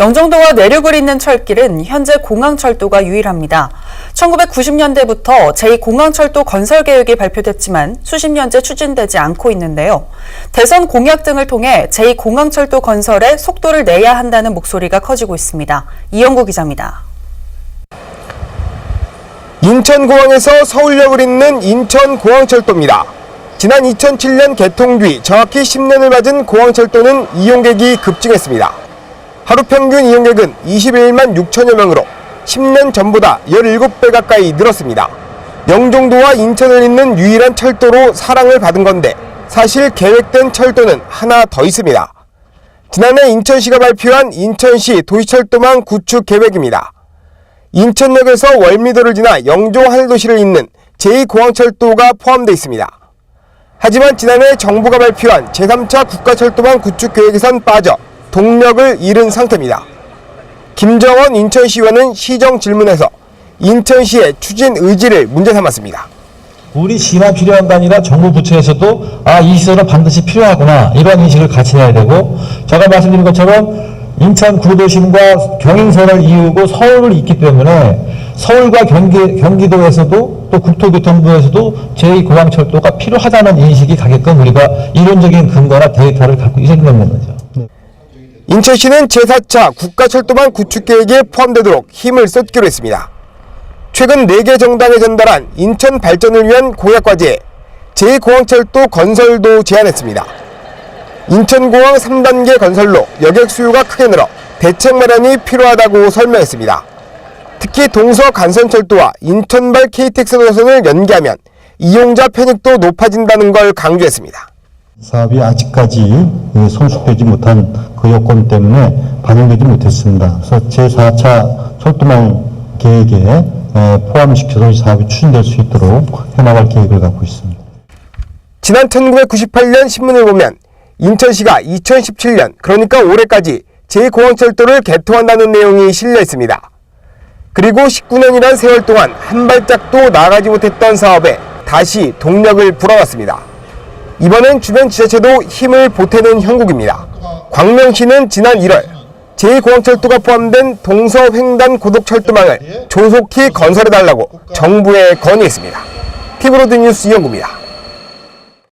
영종도와 내륙을 잇는 철길은 현재 공항철도가 유일합니다. 1990년대부터 제2공항철도 건설 계획이 발표됐지만 수십 년째 추진되지 않고 있는데요. 대선 공약 등을 통해 제2공항철도 건설에 속도를 내야 한다는 목소리가 커지고 있습니다. 이영구 기자입니다. 인천공항에서 서울역을 잇는 인천공항철도입니다. 지난 2007년 개통 뒤 정확히 10년을 맞은 공항철도는 이용객이 급증했습니다. 하루 평균 이용객은 21만 6천여 명으로 10년 전보다 17배 가까이 늘었습니다. 영종도와 인천을 잇는 유일한 철도로 사랑을 받은 건데 사실 계획된 철도는 하나 더 있습니다. 지난해 인천시가 발표한 인천시 도시철도망 구축 계획입니다. 인천역에서 월미도를 지나 영종 하늘도시를 잇는 제2공항철도가 포함되어 있습니다. 하지만 지난해 정부가 발표한 제3차 국가철도망 구축 계획에선 빠져 동력을 잃은 상태입니다. 김정원 인천시의원은 시정 질문에서 인천시의 추진 의지를 문제 삼았습니다. 우리 시만 필요한 게 아니라 정부 부처에서도 이 시설은 반드시 필요하구나 이런 인식을 같이 해야 되고, 제가 말씀드린 것처럼 인천 구도심과 경인선을 이루고 서울을 잇기 때문에 서울과 경기도에서도 또 국토교통부에서도 제2공항철도가 필요하다는 인식이 가게끔 우리가 이론적인 근거나 데이터를 갖고 있어야 된다는 거죠. 인천시는 제4차 국가철도망 구축계획에 포함되도록 힘을 쏟기로 했습니다. 최근 4개 정당에 전달한 인천 발전을 위한 공약과제에 제2공항철도 건설도 제안했습니다. 인천공항 3단계 건설로 여객 수요가 크게 늘어 대책 마련이 필요하다고 설명했습니다. 특히 동서 간선철도와 인천발 KTX 노선을 연계하면 이용자 편익도 높아진다는 걸 강조했습니다. 사업이 아직까지 성숙되지 못한 그 여건 때문에 반영되지 못했습니다. 그래서 제4차 철도망 계획에 포함시켜서 이 사업이 추진될 수 있도록 해나갈 계획을 갖고 있습니다. 지난 1998년 신문을 보면 인천시가 2017년, 그러니까 올해까지 제2공항철도를 개통한다는 내용이 실려 있습니다. 그리고 19년이란 세월 동안 한 발짝도 나아가지 못했던 사업에 다시 동력을 불어넣었습니다. 이번엔 주변 지자체도 힘을 보태는 형국입니다. 광명시는 지난 1월 제2공항철도가 포함된 동서횡단 고속철도망을 조속히 건설해달라고 정부에 건의했습니다. TV로드 뉴스 이영구입니다.